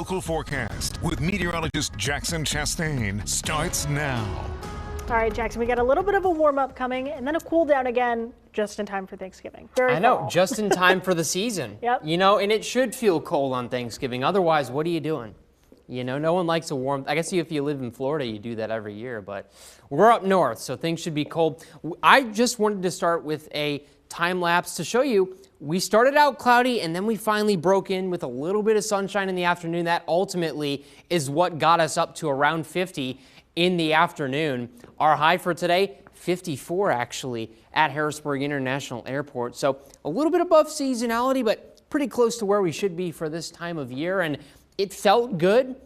local forecast with meteorologist Jackson Chastain starts now. All right, Jackson, we got a little bit of a warm-up coming and then a cool down again just in time for Thanksgiving. I know, just in time for the season. Yep. You know, and it should feel cold on Thanksgiving. Otherwise, what are you doing? You know, no one likes a warm, I guess if you live in Florida, you do that every year, but we're up north, so things should be cold. I just wanted to start with a time lapse to show you we started out cloudy and then we finally broke in with a little bit of sunshine in the afternoon. That ultimately is what got us up to around 50 in the afternoon. Our high for today, 54 actually at Harrisburg International Airport. So a little bit above seasonality, but pretty close to where we should be for this time of year. And it felt good.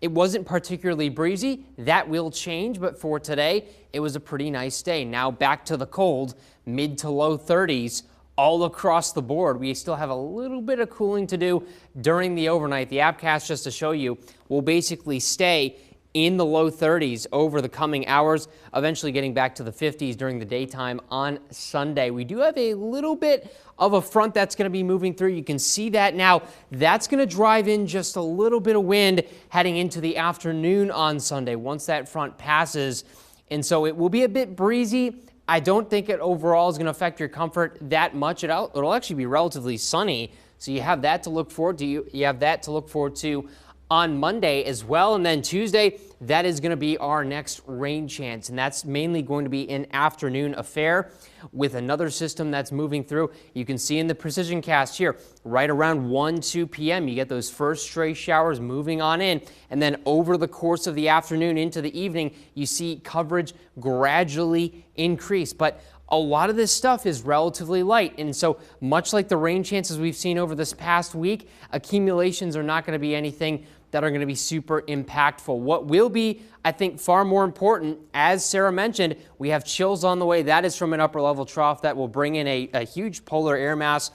It wasn't particularly breezy. That will change, but for today, it was a pretty nice day. Now back to the cold, mid to low 30s all across the board. We still have a little bit of cooling to do during the overnight. The appcast, just to show you, will basically stay in the low 30s over the coming hours, eventually getting back to the 50s during the daytime on Sunday. We do have a little bit of a front that's going to be moving through. You can see that now. That's going to drive in just a little bit of wind heading into the afternoon on Sunday once that front passes. And so it will be a bit breezy. I don't think it overall is going to affect your comfort that much. It'll actually be relatively sunny. So you have that to look forward to. You have that to look forward to on Monday as well. And then Tuesday, that is going to be our next rain chance. And that's mainly going to be an afternoon affair with another system that's moving through. You can see in the precision cast here, right around 2 p.m., you get those first stray showers moving on in. And then over the course of the afternoon into the evening, you see coverage gradually increase. But a lot of this stuff is relatively light, and so much like the rain chances we've seen over this past week, accumulations are not going to be anything that are going to be super impactful. What will be, I think, far more important, as Sarah mentioned, we have chills on the way. That is from an upper level trough that will bring in a huge polar air mass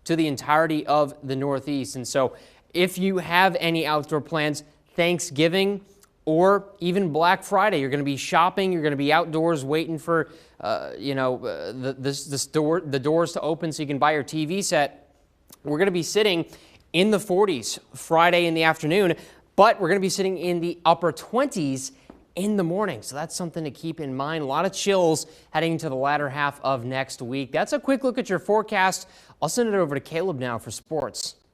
to the entirety of the Northeast. And so if you have any outdoor plans, Thanksgiving or even Black Friday, you're going to be shopping, you're going to be outdoors waiting for the doors to open so you can buy your TV set. We're going to be sitting in the 40s Friday in the afternoon, but we're going to be sitting in the upper 20s in the morning. So that's something to keep in mind. A lot of chills heading into the latter half of next week. That's a quick look at your forecast. I'll send it over to Caleb now for sports.